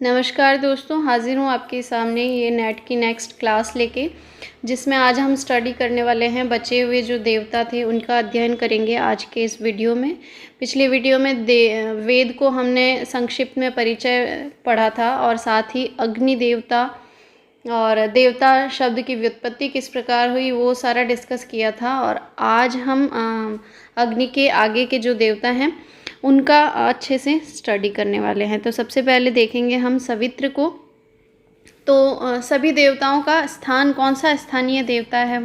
नमस्कार दोस्तों, हाज़िर हूँ आपके सामने ये नेट की नेक्स्ट क्लास लेके, जिसमें आज हम स्टडी करने वाले हैं बचे हुए जो देवता थे उनका अध्ययन करेंगे आज के इस वीडियो में। पिछले वीडियो में वेद को हमने संक्षिप्त में परिचय पढ़ा था और साथ ही अग्नि देवता और देवता शब्द की व्युत्पत्ति किस प्रकार हुई वो सारा डिस्कस किया था। और आज हम अग्नि के आगे के जो देवता हैं उनका अच्छे से स्टडी करने वाले हैं। तो सबसे पहले देखेंगे हम सवित्र को। तो सभी देवताओं का स्थान कौन सा स्थानीय देवता है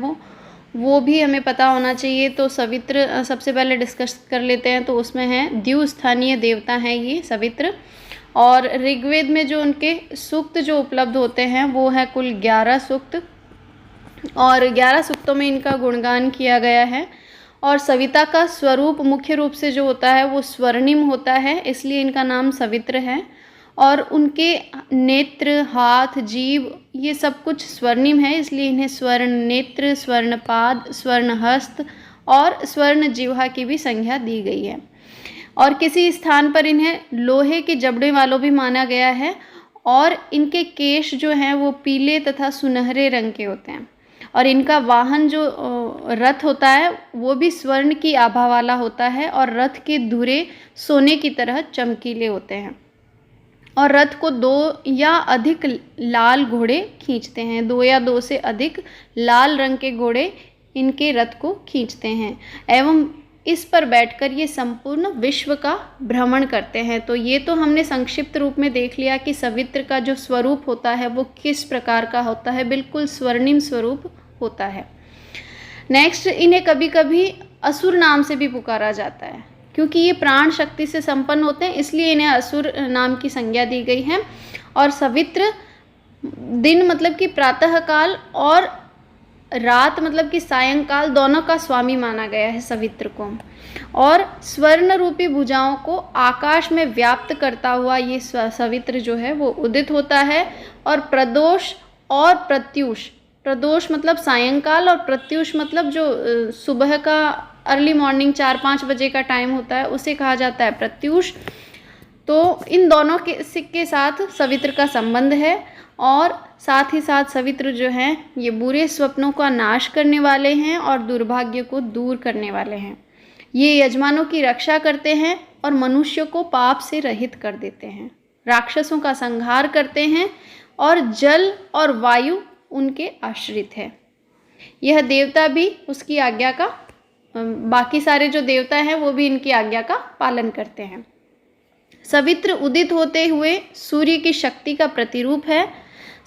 वो भी हमें पता होना चाहिए। तो सवित्र सबसे पहले डिस्कस कर लेते हैं। तो उसमें है द्विस्थानीय देवता हैं ये सवित्र। और ऋग्वेद में जो उनके सूक्त जो उपलब्ध होते हैं वो है कुल 11 सूक्त, और 11 सूक्तों में इनका गुणगान किया गया है। और सविता का स्वरूप मुख्य रूप से जो होता है वो स्वर्णिम होता है, इसलिए इनका नाम सवित्र है। और उनके नेत्र, हाथ, जीभ ये सब कुछ स्वर्णिम है, इसलिए इन्हें स्वर्ण नेत्र, स्वर्णपाद, स्वर्णहस्त और स्वर्ण जिह्वा की भी संज्ञा दी गई है। और किसी स्थान पर इन्हें लोहे के जबड़े वालों भी माना गया है। और इनके केश जो हैं वो पीले तथा सुनहरे रंग के होते हैं। और इनका वाहन जो रथ होता है वो भी स्वर्ण की आभा वाला होता है, और रथ के धुरे सोने की तरह चमकीले होते हैं। और रथ को 2 या अधिक लाल घोड़े खींचते हैं। 2 या 2 से अधिक लाल रंग के घोड़े इनके रथ को खींचते हैं एवं इस पर बैठकर ये संपूर्ण विश्व का भ्रमण करते हैं। तो ये तो हमने संक्षिप्त रूप में देख लिया कि सवित्र का जो स्वरूप होता है वो किस प्रकार का होता है, बिल्कुल स्वर्णिम स्वरूप होता है। नेक्स्ट, इन्हें कभी कभी असुर नाम से भी पुकारा जाता है, क्योंकि ये प्राण शक्ति से संपन्न होते हैं, इसलिए इन्हें असुर नाम की संज्ञा दी गई है। और सवित्र दिन मतलब कि प्रातः काल और रात मतलब कि सायंकाल दोनों का स्वामी माना गया है सवित्र को। और स्वर्ण रूपी भुजाओं को आकाश में व्याप्त करता हुआ ये सवित्र जो है वो उदित होता है। और प्रदोष और प्रत्यूष, प्रदोष मतलब सायंकाल और प्रत्यूष मतलब जो सुबह का अर्ली मॉर्निंग 4-5 बजे का टाइम होता है उसे कहा जाता है प्रत्यूष। तो इन दोनों के साथ सवित्र का संबंध है। और साथ ही साथ सवित्र जो हैं ये बुरे स्वप्नों का नाश करने वाले हैं और दुर्भाग्य को दूर करने वाले हैं। ये यजमानों की रक्षा करते हैं और मनुष्य को पाप से रहित कर देते हैं, राक्षसों का संहार करते हैं, और जल और वायु उनके आश्रित है। यह देवता भी उसकी आज्ञा का, बाकी सारे जो देवता हैं वो भी इनकी आज्ञा का पालन करते हैं। सवित्र उदित होते हुए सूर्य की शक्ति का प्रतिरूप है।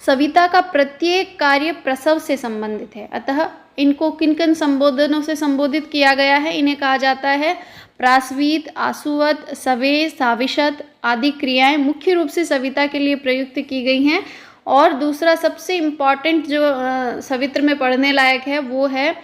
सविता का प्रत्येक कार्य प्रसव से संबंधित है, अतः इनको किन किन संबोधनों से संबोधित किया गया है, इन्हें कहा जाता है प्रास्वीत, आसुवत, सवे, साविशत आदि क्रियाएं मुख्य रूप से सविता के लिए प्रयुक्त की गई हैं। और दूसरा सबसे इम्पॉर्टेंट जो सवित्र में पढ़ने लायक है वो है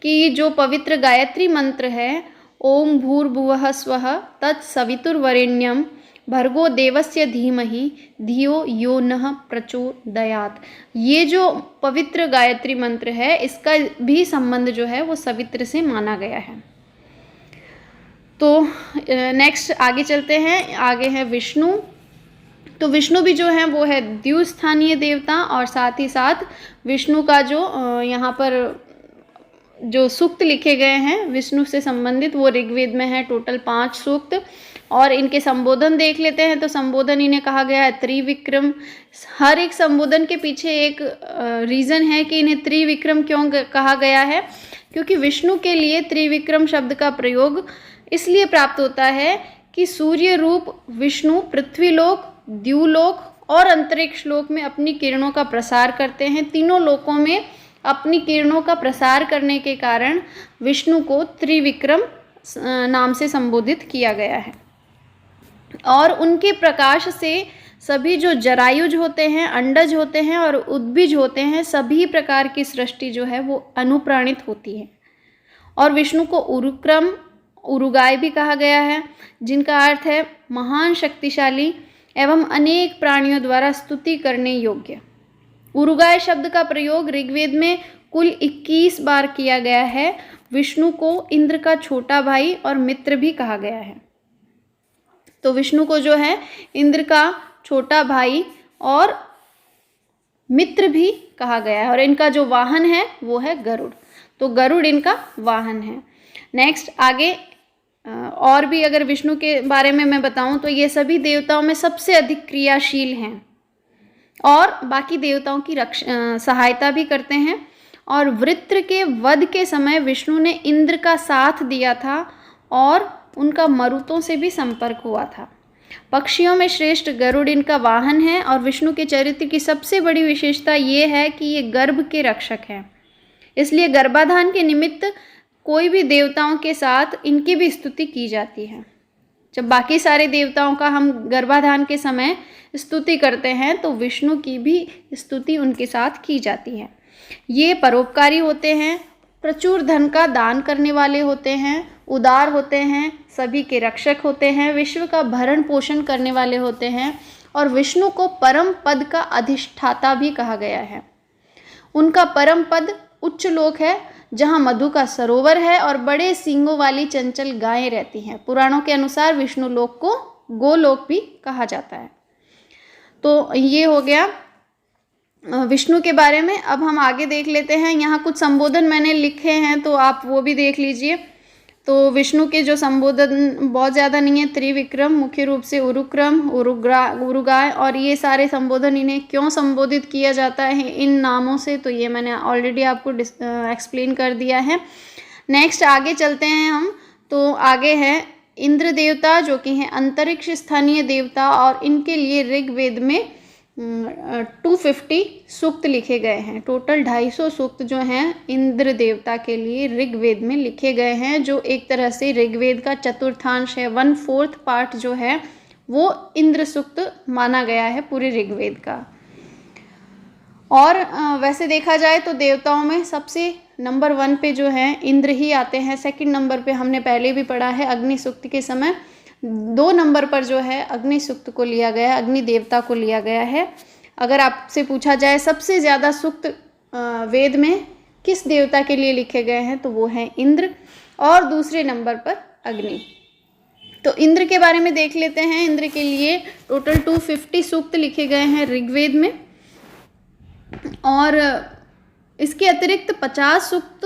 कि जो पवित्र गायत्री मंत्र है, ओम भूर्भुवः स्वः तत्सवितुर्वरेण्यं भर्गो देवस्य धीमहि धियो यो नः प्रचोदयात्, ये जो पवित्र गायत्री मंत्र है इसका भी संबंध जो है वो सवित्र से माना गया है। तो नेक्स्ट आगे चलते हैं। आगे है विष्णु। तो विष्णु भी जो है वो है द्विस्थानीय देवता, और साथ ही साथ विष्णु का जो यहाँ पर जो सूक्त लिखे गए हैं विष्णु से संबंधित वो ऋग्वेद में है टोटल 5 सूक्त। और इनके संबोधन देख लेते हैं। तो संबोधन इन्हें कहा गया है त्रिविक्रम। हर एक संबोधन के पीछे एक रीज़न है कि इन्हें त्रिविक्रम क्यों कहा गया है, क्योंकि विष्णु के लिए त्रिविक्रम शब्द का प्रयोग इसलिए प्राप्त होता है कि सूर्य रूप विष्णु पृथ्वीलोक, द्युलोक और अंतरिक्ष लोक में अपनी किरणों का प्रसार करते हैं। तीनों लोकों में अपनी किरणों का प्रसार करने के कारण विष्णु को त्रिविक्रम नाम से संबोधित किया गया है। और उनके प्रकाश से सभी जो जरायुज होते हैं, अंडज होते हैं और उद्भिज होते हैं, सभी प्रकार की सृष्टि जो है वो अनुप्राणित होती है। और विष्णु को उरुक्रम, उरुगाय भी कहा गया है, जिनका अर्थ है महान, शक्तिशाली एवं अनेक प्राणियों द्वारा स्तुति करने योग्य। उरुगाय शब्द का प्रयोग ऋग्वेद में कुल 21 बार किया गया है। विष्णु को इंद्र का छोटा भाई और मित्र भी कहा गया है। तो विष्णु को जो है इंद्र का छोटा भाई और मित्र भी कहा गया है। और इनका जो वाहन है वो है गरुड़, तो गरुड़ इनका वाहन है। नेक्स्ट आगे और भी अगर विष्णु के बारे में मैं बताऊं तो ये सभी देवताओं में सबसे अधिक क्रियाशील हैं और बाकी देवताओं की सहायता भी करते हैं। और वृत्र के वध के समय विष्णु ने इंद्र का साथ दिया था और उनका मरुतों से भी संपर्क हुआ था। पक्षियों में श्रेष्ठ गरुड़ इनका वाहन है और विष्णु के चरित्र की सबसे बड़ी विशेषता ये है कि ये गर्भ के रक्षक हैं, इसलिए गर्भाधान के निमित्त कोई भी देवताओं के साथ इनकी भी स्तुति की जाती है। जब बाकी सारे देवताओं का हम गर्भाधान के समय स्तुति करते हैं तो विष्णु की भी स्तुति उनके साथ की जाती है। ये परोपकारी होते हैं, प्रचुर धन का दान करने वाले होते हैं, उदार होते हैं, सभी के रक्षक होते हैं, विश्व का भरण पोषण करने वाले होते हैं और विष्णु को परम पद का अधिष्ठाता भी कहा गया है। उनका परम पद उच्च लोक है जहाँ मधु का सरोवर है और बड़े सींगों वाली चंचल गायें रहती हैं। पुराणों के अनुसार विष्णु लोक को गोलोक भी कहा जाता है। तो ये हो गया विष्णु के बारे में। अब हम आगे देख लेते हैं, यहाँ कुछ संबोधन मैंने लिखे हैं तो आप वो भी देख लीजिए। तो विष्णु के जो संबोधन बहुत ज़्यादा नहीं है, त्रिविक्रम, मुख्य रूप से उरुक्रम, उरुगाय, और ये सारे संबोधन इन्हें क्यों संबोधित किया जाता है इन नामों से, तो ये मैंने ऑलरेडी आपको एक्सप्लेन कर दिया है। नेक्स्ट आगे चलते हैं हम, तो आगे है इंद्र देवता जो कि हैं अंतरिक्ष स्थानीय देवता और इनके लिए ऋग्वेद में 250 सूक्त लिखे गए हैं। टोटल 250 सूक्त जो हैं इंद्र देवता के लिए ऋग्वेद में लिखे गए हैं, जो एक तरह से ऋग्वेद का चतुर्थांश है। 1/4 पार्ट जो है वो इंद्र सूक्त माना गया है पूरे ऋग्वेद का। और वैसे देखा जाए तो देवताओं में सबसे नंबर 1 पे जो है इंद्र ही आते हैं। सेकंड नंबर पे हमने पहले भी पढ़ा है अग्नि सूक्त के समय। 2 नंबर पर जो है अग्नि सूक्त को लिया गया है, अग्नि देवता को लिया गया है। अगर आपसे पूछा जाए सबसे ज़्यादा सूक्त वेद में किस देवता के लिए लिखे गए हैं तो वो है इंद्र, और दूसरे नंबर पर अग्नि। तो इंद्र के बारे में देख लेते हैं। इंद्र के लिए टोटल 250 सूक्त लिखे गए हैं ऋग्वेद में, और इसके अतिरिक्त 50 सूक्त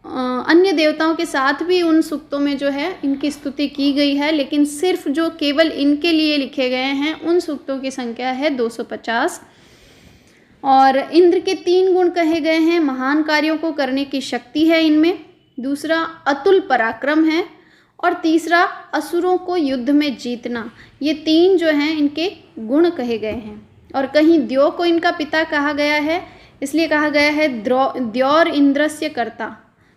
अन्य देवताओं के साथ भी उन सूक्तों में जो है इनकी स्तुति की गई है, लेकिन सिर्फ जो केवल इनके लिए लिखे गए हैं उन सूक्तों की संख्या है 250। और इंद्र के 3 गुण कहे गए हैं। महान कार्यों को करने की शक्ति है इनमें, दूसरा अतुल पराक्रम है, और तीसरा असुरों को युद्ध में जीतना। ये 3 जो हैं इनके गुण कहे गए हैं। और कहीं द्यौ को इनका पिता कहा गया है, इसलिए कहा गया है द्यौर इंद्रस्य कर्ता।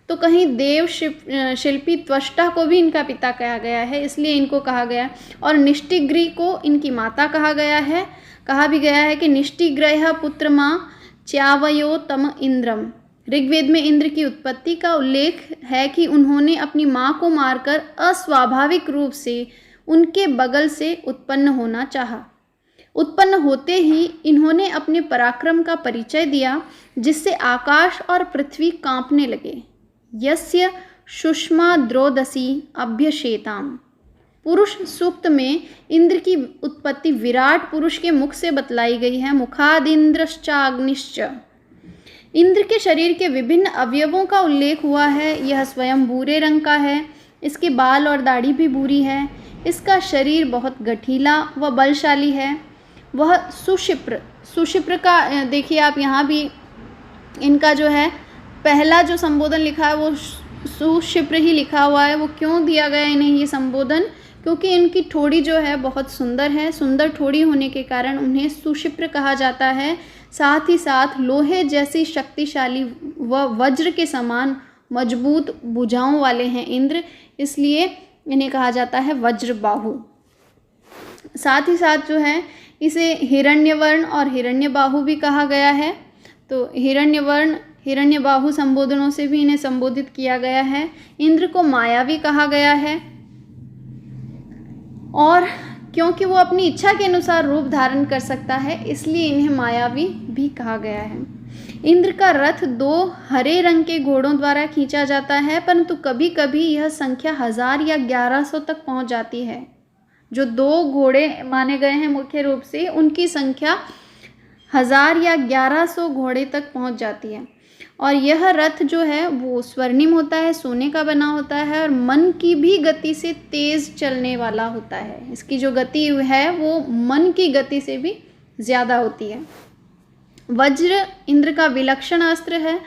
तो कहीं देव शिल्पी त्वष्टा को भी इनका पिता कहा गया है, इसलिए इनको कहा गया। और निष्टिग्री को इनकी माता कहा गया है। कहा भी गया है कि निष्टिग्रह पुत्र माँ च्यावयो तम इंद्रम। ऋग्वेद में इंद्र की उत्पत्ति का उल्लेख है कि उन्होंने अपनी माँ को मारकर अस्वाभाविक रूप से उनके बगल से उत्पन्न होना चाहा। उत्पन्न होते ही इन्होंने अपने पराक्रम का परिचय दिया, जिससे आकाश और पृथ्वी कांपने लगे। यस्य सुषमा द्रोदसी अभ्यशेताम। पुरुष सूक्त में इंद्र की उत्पत्ति विराट पुरुष के मुख से बतलाई गई है। मुखादिंद्रश्चाग्निश्च। इंद्र के शरीर के विभिन्न अवयवों का उल्लेख हुआ है। यह स्वयं भूरे रंग का है, इसके बाल और दाढ़ी भी भूरी है। इसका शरीर बहुत गठीला व बलशाली है। वह सुशिप्र का देखिए आप, यहाँ भी इनका जो है पहला जो संबोधन लिखा है वो सुशिप्र ही लिखा हुआ है। वो क्यों दिया गया इन्हें ये संबोधन? क्योंकि इनकी ठोड़ी जो है बहुत सुंदर है। सुंदर ठोड़ी होने के कारण उन्हें सुशिप्र कहा जाता है। साथ ही साथ लोहे जैसी शक्तिशाली व वज्र के समान मजबूत भुजाओं वाले हैं इंद्र, इसलिए इन्हें कहा जाता है वज्रबाहु। साथ ही साथ जो है इसे हिरण्यवर्ण और हिरण्यबाहु भी कहा गया है। तो हिरण्यवर्ण हिरण्यबाहु संबोधनों से भी इन्हें संबोधित किया गया है। इंद्र को मायावी कहा गया है, और क्योंकि वो अपनी इच्छा के अनुसार रूप धारण कर सकता है इसलिए इन्हें मायावी भी कहा गया है। इंद्र का रथ 2 हरे रंग के घोड़ों द्वारा खींचा जाता है, परंतु कभी कभी यह संख्या 1000 या 1100 तक पहुंच जाती है। जो 2 घोड़े माने गए हैं मुख्य रूप से, उनकी संख्या 1000 या 1100 घोड़े तक पहुंच जाती है। और यह रथ जो है वो स्वर्णिम होता है, सोने का बना होता है और मन की भी गति से तेज़ चलने वाला होता है। इसकी जो गति है वो मन की गति से भी ज़्यादा होती है। वज्र इंद्र का विलक्षण अस्त्र है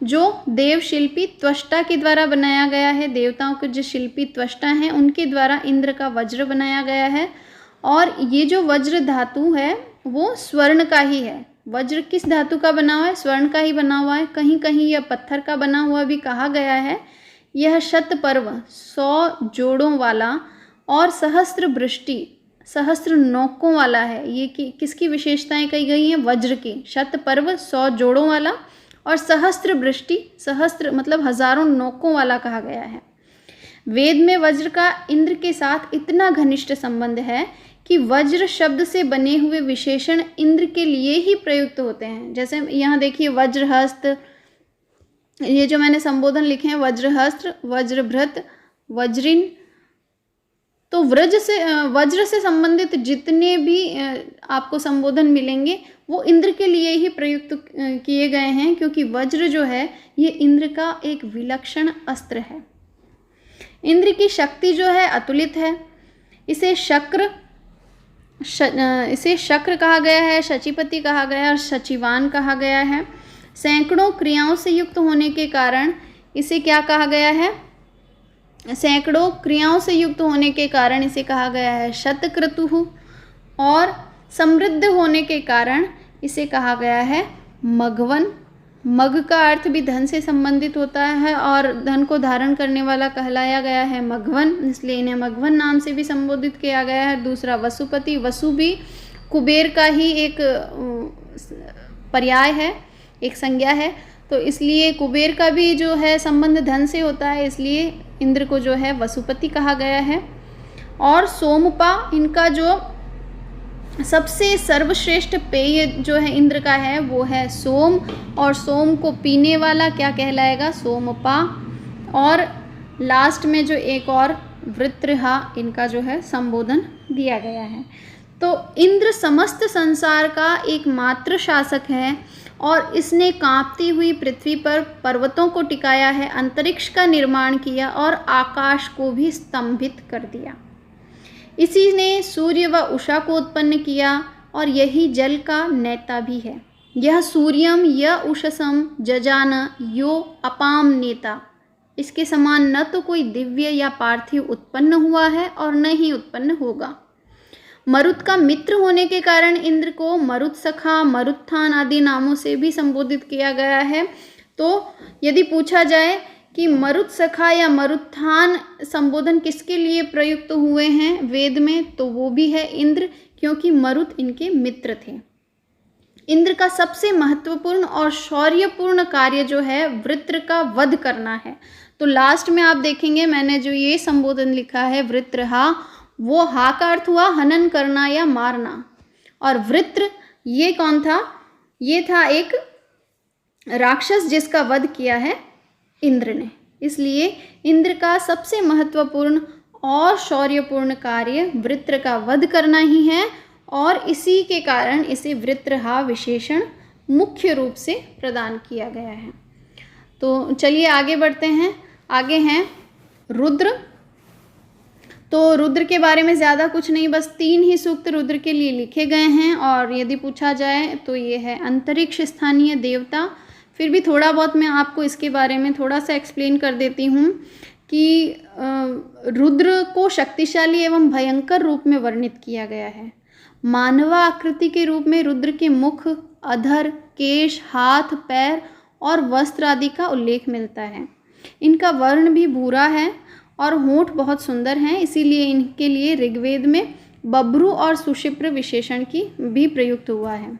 जो देव शिल्पी त्वष्टा के द्वारा बनाया गया है। देवताओं के जो शिल्पी त्वष्टा हैं उनके द्वारा इंद्र का वज्र बनाया गया है। और ये जो वज्र धातु है वो स्वर्ण का ही है। वज्र किस धातु का बना हुआ है? स्वर्ण का ही बना हुआ है। कहीं कहीं यह पत्थर का बना हुआ भी कहा गया है। यह शतपर्व 100 जोड़ों वाला और सहस्त्र वृष्टि सहस्त्र नोकों वाला है। ये किसकी विशेषताएं कही गई हैं? वज्र की। शतपर्व 100 जोड़ों वाला और सहस्त्र वृष्टि, सहस्त्र मतलब हजारों नोकों वाला कहा गया है। वेद में वज्र का इंद्र के साथ इतना घनिष्ठ संबंध है कि वज्र शब्द से बने हुए विशेषण इंद्र के लिए ही प्रयुक्त होते हैं। जैसे यहाँ देखिए वज्रहस्त, ये जो मैंने संबोधन लिखे हैं वज्रहस्त, वज्रभृत, वज्रिन, तो वज्र से संबंधित जितने भी आपको संबोधन मिलेंगे वो इंद्र के लिए ही प्रयुक्त किए गए हैं, क्योंकि वज्र जो है ये इंद्र का एक विलक्षण अस्त्र है। इंद्र की शक्ति जो है अतुलित है। इसे शक्र कहा गया है, शचीपति कहा गया है और शचीवान कहा गया है। सैकड़ों क्रियाओं से युक्त होने के कारण इसे क्या कहा गया है? सैकड़ों क्रियाओं से युक्त होने के कारण इसे कहा गया है शतक्रतुः। और समृद्ध होने के कारण इसे कहा गया है मघवन। मग का अर्थ भी धन से संबंधित होता है और धन को धारण करने वाला कहलाया गया है मघवन, इसलिए इन्हें मघवन नाम से भी संबोधित किया गया है। दूसरा वसुपति, वसु भी कुबेर का ही एक पर्याय है, एक संज्ञा है, तो इसलिए कुबेर का भी जो है संबंध धन से होता है, इसलिए इंद्र को जो है वसुपति कहा गया है। और सोमपा, इनका जो सबसे सर्वश्रेष्ठ पेय जो है इंद्र का है वो है सोम, और सोम को पीने वाला क्या कहलाएगा? सोमपा। और लास्ट में जो एक और वृत्रहा, इनका जो है संबोधन दिया गया है। तो इंद्र समस्त संसार का एकमात्र शासक है और इसने कांपती हुई पृथ्वी पर पर्वतों को टिकाया है, अंतरिक्ष का निर्माण किया और आकाश को भी स्तंभित कर दिया। इसी ने सूर्य व उषा को उत्पन्न किया और यही जल का नेता भी है। यह सूर्यम य उषसम जजान यो अपाम नेता, इसके समान न तो कोई दिव्य या पार्थिव उत्पन्न हुआ है और न ही उत्पन्न होगा। मरुत का मित्र होने के कारण इंद्र को मरुत सखा, मरुत्थान आदि नामों से भी संबोधित किया गया है। तो यदि पूछा जाए कि मरुत सखा या मरुत्थान संबोधन किसके लिए प्रयुक्त हुए हैं वेद में, तो वो भी है इंद्र, क्योंकि मरुत इनके मित्र थे। इंद्र का सबसे महत्वपूर्ण और शौर्यपूर्ण कार्य जो है वृत्र का वध करना है। तो लास्ट में आप देखेंगे मैंने जो ये संबोधन लिखा है वृत्रहा, वो हा का अर्थ हुआ हनन करना या मारना, और वृत्र ये कौन था? ये था एक राक्षस जिसका वध किया है इंद्र ने। इसलिए इंद्र का सबसे महत्वपूर्ण और शौर्यपूर्ण कार्य वृत्र का वध करना ही है, और इसी के कारण इसे वृत्रहा विशेषण मुख्य रूप से प्रदान किया गया है। तो चलिए आगे बढ़ते हैं। आगे हैं रुद्र। तो रुद्र के बारे में ज़्यादा कुछ नहीं, बस 3 ही सूक्त रुद्र के लिए लिखे गए हैं, और यदि पूछा जाए तो ये है अंतरिक्ष स्थानीय देवता। फिर भी थोड़ा बहुत मैं आपको इसके बारे में थोड़ा सा एक्सप्लेन कर देती हूँ कि रुद्र को शक्तिशाली एवं भयंकर रूप में वर्णित किया गया है। मानवा आकृति के रूप में रुद्र के मुख, अधर, केश, हाथ, पैर और वस्त्र आदि का उल्लेख मिलता है। इनका वर्ण भी भूरा है और होंठ बहुत सुंदर हैं, इसीलिए इनके लिए ऋग्वेद में बब्रू और सुशिप्र विशेषण की भी प्रयुक्त हुआ है।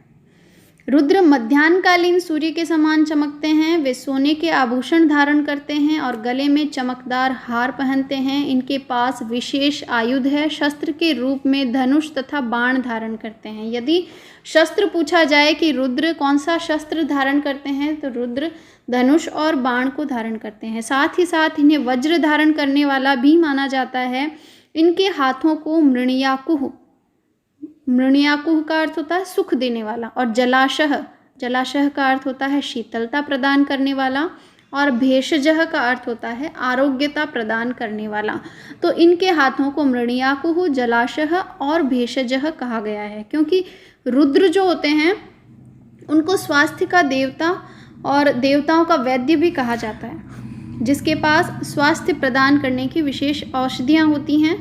रुद्र मध्याह्नकालीन सूर्य के समान चमकते हैं। वे सोने के आभूषण धारण करते हैं और गले में चमकदार हार पहनते हैं। इनके पास विशेष आयुध है, शस्त्र के रूप में धनुष तथा बाण धारण करते हैं। यदि शस्त्र पूछा जाए कि रुद्र कौन सा शस्त्र धारण करते हैं, तो रुद्र धनुष और बाण को धारण करते हैं। साथ ही साथ इन्हें वज्र धारण करने वाला भी माना जाता है। इनके हाथों को मृणयाकुह मृणियाकुह का अर्थ होता है सुख देने वाला, और जलाशय, जलाशय का अर्थ होता है शीतलता प्रदान करने वाला, और भेषजः का अर्थ होता है आरोग्यता प्रदान करने वाला। तो इनके हाथों को मृणियाकुह, जलाशय और भेषजः कहा गया है, क्योंकि रुद्र जो होते हैं उनको स्वास्थ्य का देवता और देवताओं का वैद्य भी कहा जाता है, जिसके पास स्वास्थ्य प्रदान करने की विशेष औषधियाँ होती हैं।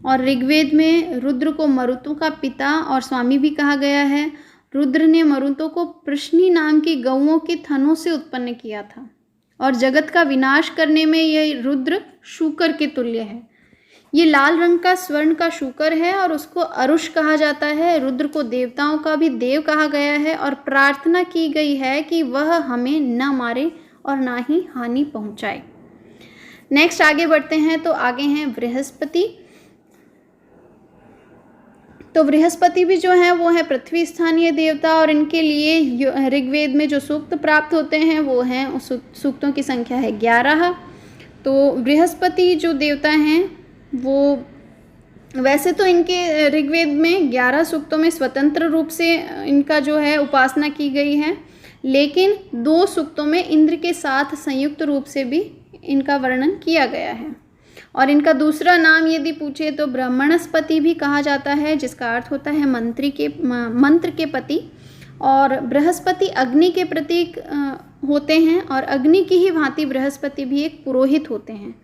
और ऋग्वेद में रुद्र को मरुतों का पिता और स्वामी भी कहा गया है। रुद्र ने मरुतों को प्रश्नी नाम की गौओं के थनों से उत्पन्न किया था, और जगत का विनाश करने में यह रुद्र शूकर के तुल्य है। ये लाल रंग का स्वर्ण का शूकर है और उसको अरुष कहा जाता है। रुद्र को देवताओं का भी देव कहा गया है, और प्रार्थना की गई है कि वह हमें न मारे और ना ही हानि पहुंचाए। नेक्स्ट आगे बढ़ते हैं, तो आगे हैं बृहस्पति। तो बृहस्पति भी जो है वो है पृथ्वी स्थानीय देवता, और इनके लिए ऋग्वेद में जो सूक्त प्राप्त होते हैं वो हैं, सूक्तों की संख्या है 11। तो बृहस्पति जो देवता हैं वो वैसे तो इनके ऋग्वेद में 11 सूक्तों में स्वतंत्र रूप से इनका जो है उपासना की गई है, लेकिन 2 सूक्तों में इंद्र के साथ संयुक्त रूप से भी इनका वर्णन किया गया है। और इनका दूसरा नाम यदि पूछे तो ब्रह्मणस्पति भी कहा जाता है, जिसका अर्थ होता है मंत्र के पति। और बृहस्पति अग्नि के प्रतीक होते हैं, और अग्नि की ही भांति बृहस्पति भी एक पुरोहित होते हैं,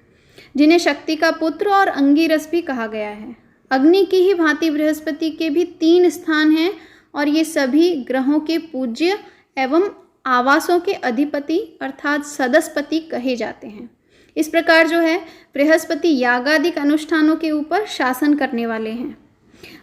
जिन्हें शक्ति का पुत्र और अंगिरस भी कहा गया है। अग्नि की ही भांति बृहस्पति के भी 3 स्थान हैं, और ये सभी ग्रहों के पूज्य एवं आवासों के अधिपति अर्थात सदस्पति कहे जाते हैं। इस प्रकार जो है बृहस्पति यागादिक अनुष्ठानों के ऊपर शासन करने वाले हैं।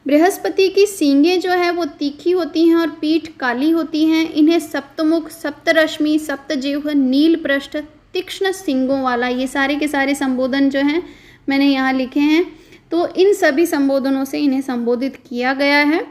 बृहस्पति की सींगें जो है वो तीखी होती हैं और पीठ काली होती हैं। इन्हें सप्तमुख, सप्तरश्मि, सप्तजिह्व, नील पृष्ठ, तीक्ष्ण सींगों वाला, ये सारे के सारे संबोधन जो हैं मैंने यहाँ लिखे हैं। तो इन सभी संबोधनों से इन्हें संबोधित किया गया है।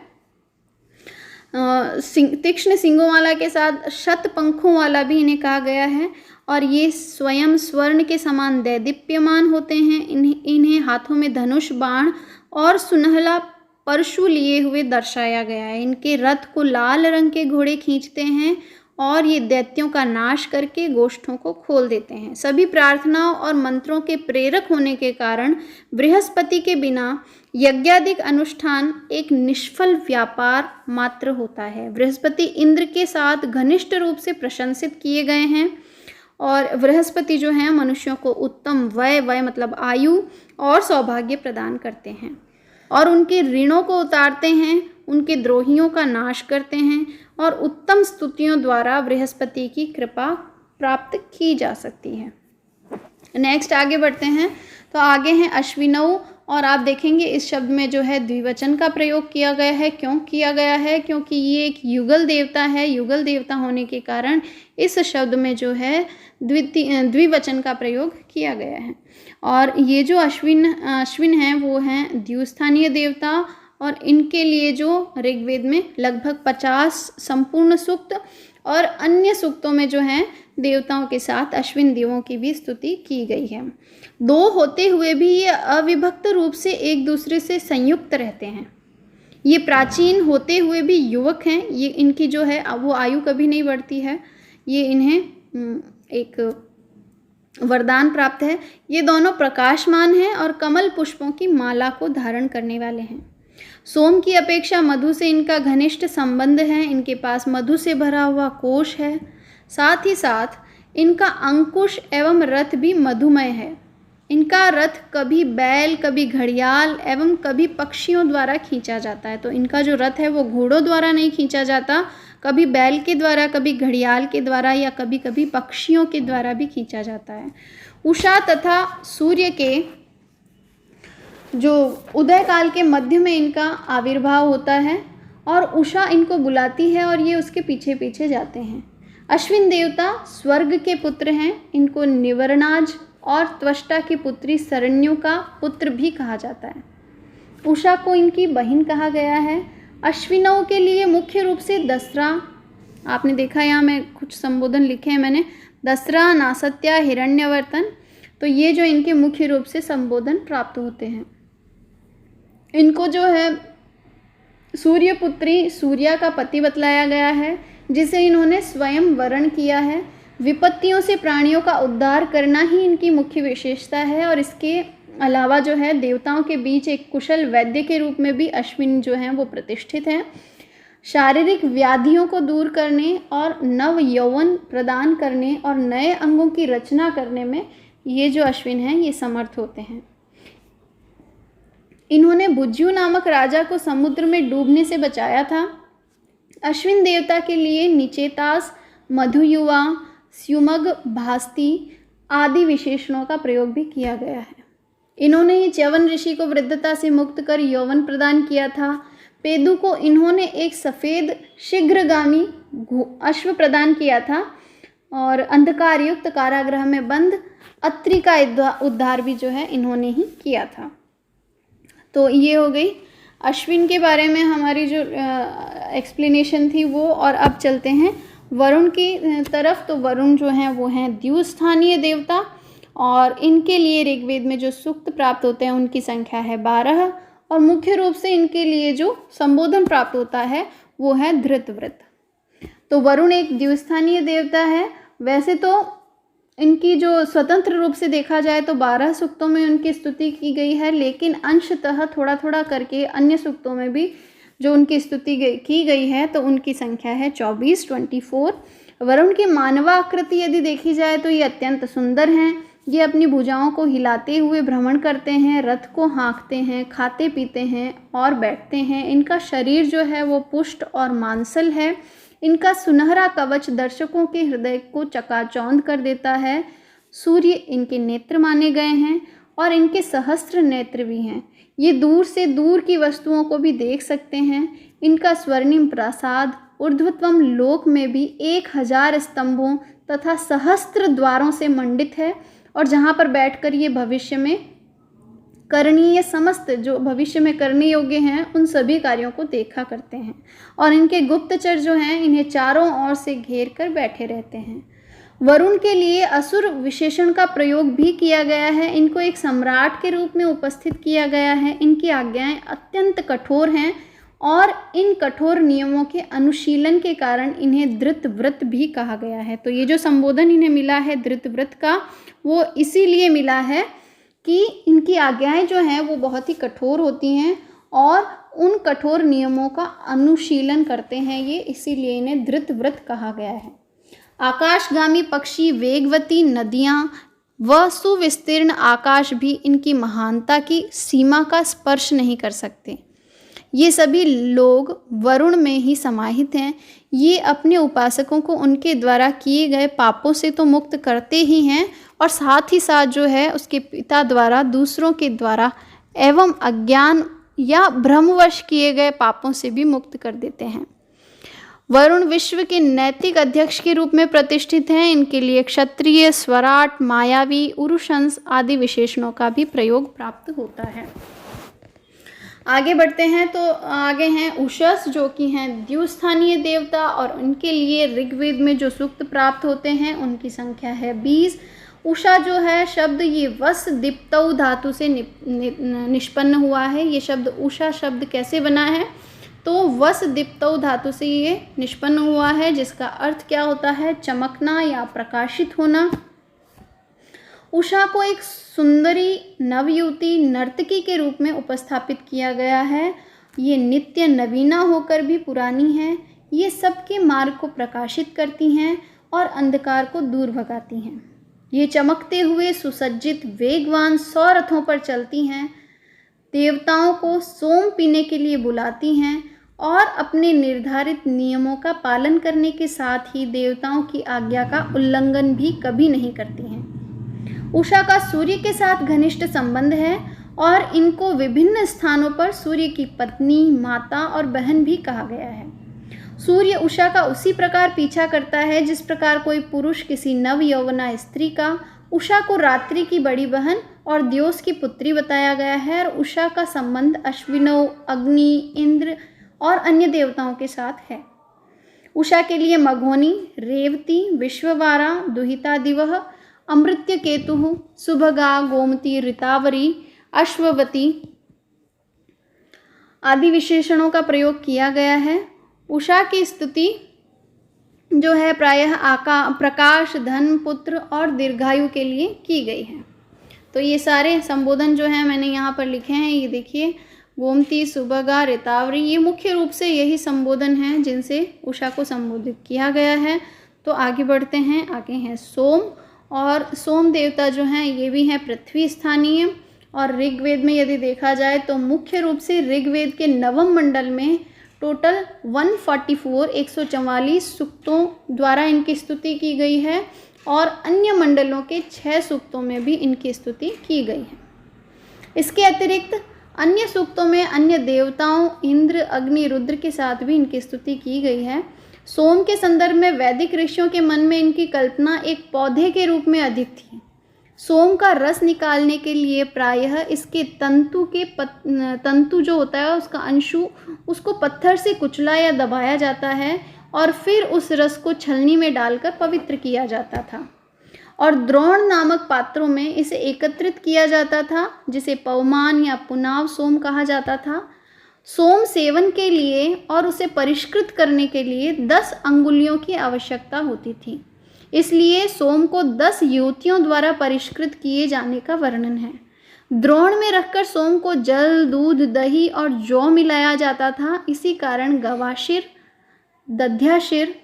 तीक्ष्ण सींगों वाला के साथ शत पंखों वाला भी इन्हें कहा गया है, और ये स्वयं स्वर्ण के समान दैदीप्यमान होते हैं। इन्हें हाथों में धनुष, बाण और सुनहला परशु लिए हुए दर्शाया गया है। इनके रथ को लाल रंग के घोड़े खींचते हैं, और ये दैत्यों का नाश करके गोष्ठों को खोल देते हैं। सभी प्रार्थनाओं और मंत्रों के प्रेरक होने के कारण बृहस्पति के बिना यज्ञादिक अनुष्ठान एक निष्फल व्यापार मात्र होता है। बृहस्पति इंद्र के साथ घनिष्ठ रूप से प्रशंसित किए गए हैं, और बृहस्पति जो हैं मनुष्यों को उत्तम वय मतलब आयु और सौभाग्य प्रदान करते हैं, और उनके ऋणों को उतारते हैं, उनके द्रोहियों का नाश करते हैं, और उत्तम स्तुतियों द्वारा बृहस्पति की कृपा प्राप्त की जा सकती है। नेक्स्ट आगे बढ़ते हैं, तो आगे हैं अश्विनौ, और आप देखेंगे इस शब्द में जो है द्विवचन का प्रयोग किया गया है। क्यों किया गया है? क्योंकि ये एक युगल देवता है। युगल देवता होने के कारण इस शब्द में जो है द्विवचन का प्रयोग किया गया है। और ये जो अश्विन हैं वो हैं द्विस्थानीय देवता, और इनके लिए जो ऋग्वेद में लगभग 50 संपूर्ण सूक्त और अन्य सूक्तों में जो है देवताओं के साथ अश्विन देवों की भी स्तुति की गई है। 2 होते हुए भी ये अविभक्त रूप से एक दूसरे से संयुक्त रहते हैं। ये प्राचीन होते हुए भी युवक हैं। ये इनकी जो है वो आयु कभी नहीं बढ़ती है। ये इन्हें एक वरदान प्राप्त है। ये दोनों प्रकाशमान हैं और कमल पुष्पों की माला को धारण करने वाले हैं। सोम की अपेक्षा मधु से इनका घनिष्ठ संबंध है। इनके पास मधु से भरा हुआ कोश है। साथ ही साथ इनका अंकुश एवं रथ भी मधुमय है। इनका रथ कभी बैल, कभी घड़ियाल एवं कभी पक्षियों द्वारा खींचा जाता है। तो इनका जो रथ है वो घोड़ों द्वारा नहीं खींचा जाता, कभी बैल के द्वारा, कभी घड़ियाल के द्वारा, या कभी कभी पक्षियों के द्वारा भी खींचा जाता है। उषा तथा सूर्य के जो उदय काल के मध्य में इनका आविर्भाव होता है, और उषा इनको बुलाती है और ये उसके पीछे पीछे जाते हैं। अश्विन देवता स्वर्ग के पुत्र हैं। इनको निवर्णाज और त्वष्टा की पुत्री सरण्यों का पुत्र भी कहा जाता है। उषा को इनकी बहन कहा गया है। अश्विनों के लिए मुख्य रूप से दसरा, आपने देखा यहाँ मैं कुछ संबोधन लिखे हैं मैंने, दसरा, नासत्या, हिरण्यवर्तन, तो ये जो इनके मुख्य रूप से संबोधन प्राप्त होते हैं। इनको जो है सूर्यपुत्री सूर्या का पति बतलाया गया है, जिसे इन्होंने स्वयं वरण किया है। विपत्तियों से प्राणियों का उद्धार करना ही इनकी मुख्य विशेषता है और इसके अलावा जो है देवताओं के बीच एक कुशल वैद्य के रूप में भी अश्विन जो हैं वो प्रतिष्ठित हैं। शारीरिक व्याधियों को दूर करने और नव यौवन प्रदान करने और नए अंगों की रचना करने में ये जो अश्विन हैं ये समर्थ होते हैं। इन्होंने भुज्यु नामक राजा को समुद्र में डूबने से बचाया था। अश्विन देवता के लिए निचेतास, मधुयुवा, स्युमग, भास्ति आदि विशेषणों का प्रयोग भी किया गया है। इन्होंने ही च्यवन ऋषि को वृद्धता से मुक्त कर यौवन प्रदान किया था। पेदु को इन्होंने एक सफ़ेद शीघ्रगामी अश्व प्रदान किया था और अंधकार युक्त कारागृह में बंद अत्रि का उद्धार भी जो है इन्होंने ही किया था। तो ये हो गई अश्विन के बारे में हमारी जो एक्सप्लेनेशन थी वो। और अब चलते हैं वरुण की तरफ। तो वरुण जो हैं वो हैं द्युस्थानीय देवता और इनके लिए ऋग्वेद में जो सूक्त प्राप्त होते हैं उनकी संख्या है 12 और मुख्य रूप से इनके लिए जो संबोधन प्राप्त होता है वो है धृतव्रत। तो वरुण एक द्युस्थानीय देवता है। वैसे तो इनकी जो स्वतंत्र रूप से देखा जाए तो 12 सूक्तों में उनकी स्तुति की गई है, लेकिन अंशतः थोड़ा थोड़ा करके अन्य सूक्तों में भी जो उनकी स्तुति की गई है तो उनकी संख्या है 24। वरुण की मानवाकृति यदि देखी जाए तो ये अत्यंत सुंदर हैं। ये अपनी भुजाओं को हिलाते हुए भ्रमण करते हैं, रथ को हाँकते हैं, खाते पीते हैं और बैठते हैं। इनका शरीर जो है वो पुष्ट और मांसल है। इनका सुनहरा कवच दर्शकों के हृदय को चकाचौंध कर देता है। सूर्य इनके नेत्र माने गए हैं और इनके सहस्त्र नेत्र भी हैं। ये दूर से दूर की वस्तुओं को भी देख सकते हैं। इनका स्वर्णिम प्रासाद ऊर्ध्वतम लोक में भी 1000 स्तंभों तथा सहस्त्र द्वारों से मंडित है और जहाँ पर बैठकर ये भविष्य में करणीय समस्त जो भविष्य में करने योग्य हैं उन सभी कार्यों को देखा करते हैं। और इनके गुप्तचर जो हैं इन्हें चारों ओर से घेर कर बैठे रहते हैं। वरुण के लिए असुर विशेषण का प्रयोग भी किया गया है। इनको एक सम्राट के रूप में उपस्थित किया गया है। इनकी आज्ञाएं अत्यंत कठोर हैं और इन कठोर नियमों के अनुशीलन के कारण इन्हें धृतव्रत भी कहा गया है। तो ये जो संबोधन इन्हें मिला है धृतव्रत का वो इसीलिए मिला है कि इनकी आज्ञाएं जो हैं वो बहुत ही कठोर होती हैं और उन कठोर नियमों का अनुशीलन करते हैं ये, इसीलिए इन्हें धृतव्रत कहा गया है। आकाशगामी पक्षी, वेगवती नदियाँ व सुविस्तीर्ण आकाश भी इनकी महानता की सीमा का स्पर्श नहीं कर सकते। ये सभी लोग वरुण में ही समाहित हैं। ये अपने उपासकों को उनके द्वारा किए गए पापों से तो मुक्त करते ही हैं और साथ ही साथ जो है उसके पिता द्वारा दूसरों के द्वारा एवं अज्ञान या भ्रमवश किए गए पापों से भी मुक्त कर देते हैं। वरुण विश्व के नैतिक अध्यक्ष के रूप में प्रतिष्ठित हैं। इनके लिए क्षत्रिय, स्वराट, मायावी, उरुशंस आदि विशेषणों का भी प्रयोग प्राप्त होता है। आगे बढ़ते हैं तो आगे हैं उषस जो कि हैं द्युस्थानीय देवता और उनके लिए ऋग्वेद में जो सूक्त प्राप्त होते हैं उनकी संख्या है 20। उषा जो है शब्द ये वस दीप्तौ धातु से निष्पन्न हुआ है। ये शब्द उषा शब्द कैसे बना है तो वस दीप्तौ धातु से ये निष्पन्न हुआ है, जिसका अर्थ क्या होता है चमकना या प्रकाशित होना। उषा को एक सुंदरी नवयुवती नर्तकी के रूप में उपस्थापित किया गया है। ये नित्य नवीना होकर भी पुरानी है। ये सबके मार्ग को प्रकाशित करती हैं और अंधकार को दूर भगाती हैं। ये चमकते हुए सुसज्जित वेगवान 100 रथों पर चलती हैं, देवताओं को सोम पीने के लिए बुलाती हैं और अपने निर्धारित नियमों का पालन करने के साथ ही देवताओं की आज्ञा का उल्लंघन भी कभी नहीं करती हैं। उषा का सूर्य के साथ घनिष्ठ संबंध है और इनको विभिन्न स्थानों पर सूर्य की पत्नी, माता और बहन भी कहा गया है। सूर्य उषा का उसी प्रकार पीछा करता है जिस प्रकार कोई पुरुष किसी नव यौवना स्त्री का। उषा को रात्रि की बड़ी बहन और द्योस की पुत्री बताया गया है और उषा का संबंध अश्विनों, अग्नि, इंद्र और अन्य देवताओं के साथ है। उषा के लिए मघोनी, रेवती, विश्ववारा, दुहिता दिवह, अमृत्य केतु, सुभगा, गोमती, ऋतावरी, अश्ववती, आदि विशेषणों का प्रयोग किया गया है। उषा की स्तुति जो है प्रायः प्रकाश, धन, पुत्र और दीर्घायु के लिए की गई है। तो ये सारे संबोधन जो हैं मैंने यहाँ पर लिखे हैं, ये देखिए, गोमती, सुभगा, ऋतावरी, ये मुख्य रूप से यही संबोधन हैं जिनसे उषा को संबोधित किया गया है। तो आगे बढ़ते हैं। आगे हैं सोम, और सोम देवता जो हैं ये भी हैं पृथ्वी स्थानीय। और ऋग्वेद में यदि देखा जाए तो मुख्य रूप से ऋग्वेद के नवम मंडल में टोटल 144 सूक्तों द्वारा इनकी स्तुति की गई है, और अन्य मंडलों के 6 सूक्तों में भी इनकी स्तुति की गई है। इसके अतिरिक्त अन्य सूक्तों में अन्य देवताओं इंद्र, अग्नि, रुद्र के साथ भी इनकी स्तुति की गई है। सोम के संदर्भ में वैदिक ऋषियों के मन में इनकी कल्पना एक पौधे के रूप में अधिक थी। सोम का रस निकालने के लिए प्रायः इसके तंतु जो होता है उसका अंशु, उसको पत्थर से कुचला या दबाया जाता है और फिर उस रस को छलनी में डालकर पवित्र किया जाता था, और द्रोण नामक पात्रों में इसे एकत्रित किया जाता था, जिसे पवमान या पुनाव सोम कहा जाता था। सोम सेवन के लिए और उसे परिष्कृत करने के लिए 10 अंगुलियों की आवश्यकता होती थी, इसलिए सोम को 10 युवतियों द्वारा परिष्कृत किए जाने का वर्णन है। द्रोण में रखकर सोम को जल, दूध, दही और जौ मिलाया जाता था। इसी कारण गवाशिर, दध्याशिर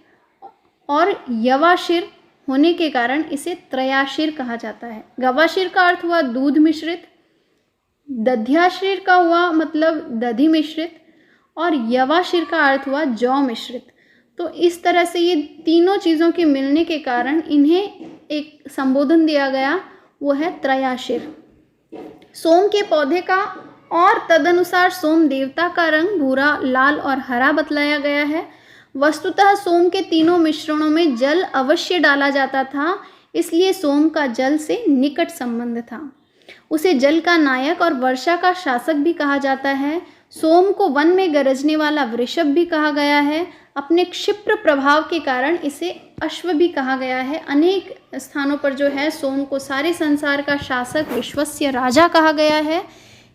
और यवाशिर होने के कारण इसे त्रयाशिर कहा जाता है। गवाशिर का अर्थ हुआ दूध मिश्रित, दध्याशिर का हुआ मतलब दधि मिश्रित, और यवाशिर का अर्थ हुआ जौ मिश्रित। तो इस तरह से ये तीनों चीज़ों के मिलने के कारण इन्हें एक संबोधन दिया गया, वो है त्रयाशिर। सोम के पौधे का और तदनुसार सोम देवता का रंग भूरा, लाल और हरा बतलाया गया है। वस्तुतः सोम के तीनों मिश्रणों में जल अवश्य डाला जाता था, इसलिए सोम का जल से निकट संबंध था। उसे जल का नायक और वर्षा का शासक भी कहा जाता है। सोम को वन में गरजने वाला वृषभ भी कहा गया है। अपने क्षिप्र प्रभाव के कारण इसे अश्व भी कहा गया है। अनेक स्थानों पर जो है सोम को सारे संसार का शासक, विश्वस्य राजा कहा गया है।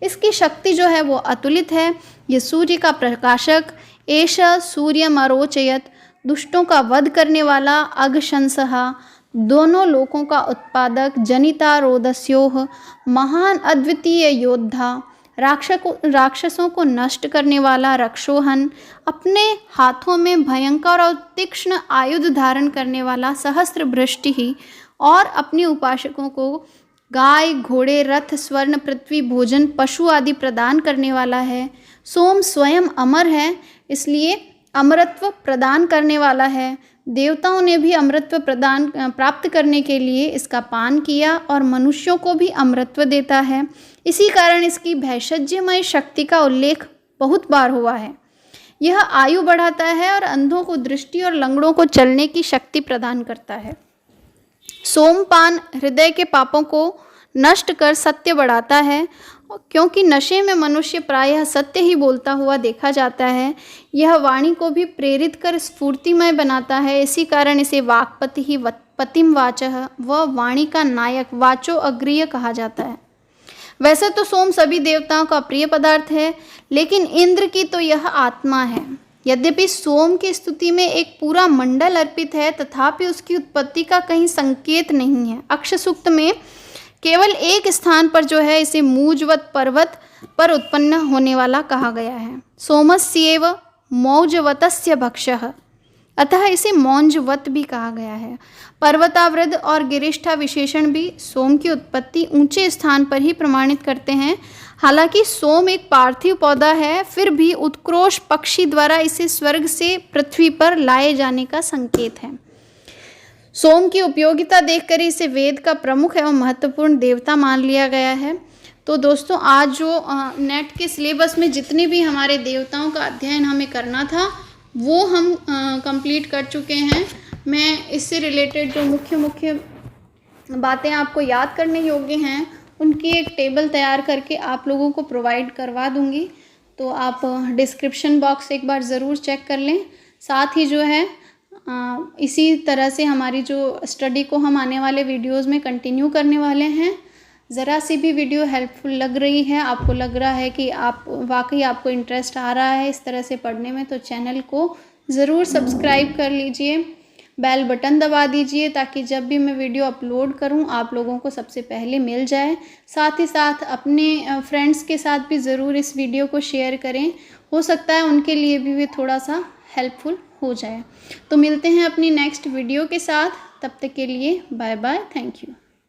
इसकी शक्ति जो है वो अतुलित है। ये सूर्य का प्रकाशक, एष सूर्यमरोचयत, दुष्टों का वध करने वाला, अघशंसः, दोनों लोकों का उत्पादक, जनिता रोदस्योः, महान अद्वितीय योद्धा, राक्षसों को नष्ट करने वाला, रक्षोहन, अपने हाथों में भयंकर और तीक्ष्ण आयुध धारण करने वाला, सहस्त्रभृष्टि, और अपने उपासकों को गाय, घोड़े, रथ, स्वर्ण, पृथ्वी, भोजन, पशु आदि प्रदान करने वाला है। सोम स्वयं अमर है, इसलिए अमरत्व प्रदान करने वाला है। देवताओं ने भी अमरत्व प्राप्त करने के लिए इसका पान किया, और मनुष्यों को भी अमरत्व देता है। इसी कारण इसकी भैषज्यमय शक्ति का उल्लेख बहुत बार हुआ है। यह आयु बढ़ाता है और अंधों को दृष्टि और लंगड़ों को चलने की शक्ति प्रदान करता है। सोमपान हृदय के पापों को नष्ट कर सत्य बढ़ाता है, क्योंकि नशे में मनुष्य प्रायः सत्य ही बोलता हुआ देखा जाता है। यह वाणी को भी प्रेरित कर स्फूर्तिमय बनाता है। इसी कारण इसे वाक्पति ही पतिम वाचः, व वाणी का नायक, वाचो अग्रिय कहा जाता है। वैसे तो सोम सभी देवताओं का प्रिय पदार्थ है, लेकिन इंद्र की तो यह आत्मा है। यद्यपि सोम की स्तुति में एक पूरा मंडल अर्पित है, तथापि उसकी उत्पत्ति का कहीं संकेत नहीं है। अक्ष सूक्त में केवल एक स्थान पर जो है इसे मूजवत पर्वत पर उत्पन्न होने वाला कहा गया है। सोमस्येव मौजवतस्य भक्षः, अतः इसे मौंजवत भी कहा गया है। पर्वतावृद्ध और गिरिष्ठा विशेषण भी सोम की उत्पत्ति ऊंचे स्थान पर ही प्रमाणित करते हैं। हालांकि सोम एक पार्थिव पौधा है, फिर भी उत्क्रोश पक्षी द्वारा इसे स्वर्ग से पृथ्वी पर लाए जाने का संकेत है। सोम की उपयोगिता देखकर इसे वेद का प्रमुख एवं महत्वपूर्ण देवता मान लिया गया है। तो दोस्तों, आज जो नेट के सिलेबस में जितने भी हमारे देवताओं का अध्ययन हमें करना था वो हम कंप्लीट कर चुके हैं। मैं इससे रिलेटेड जो मुख्य बातें आपको याद करने योग्य हैं उनकी एक टेबल तैयार करके आप लोगों को प्रोवाइड करवा दूंगी, तो आप डिस्क्रिप्शन बॉक्स एक बार ज़रूर चेक कर लें। साथ ही जो है इसी तरह से हमारी जो स्टडी को हम आने वाले वीडियोस में कंटिन्यू करने वाले हैं। ज़रा सी भी वीडियो हेल्पफुल लग रही है, आपको लग रहा है कि आप वाकई आपको इंटरेस्ट आ रहा है इस तरह से पढ़ने में, तो चैनल को ज़रूर सब्सक्राइब कर लीजिए, बेल बटन दबा दीजिए ताकि जब भी मैं वीडियो अपलोड करूं आप लोगों को सबसे पहले मिल जाए। साथ ही साथ अपने फ्रेंड्स के साथ भी ज़रूर इस वीडियो को शेयर करें, हो सकता है उनके लिए भी थोड़ा सा हेल्पफुल हो जाए। तो मिलते हैं अपनी नेक्स्ट वीडियो के साथ, तब तक के लिए बाय बाय, थैंक यू।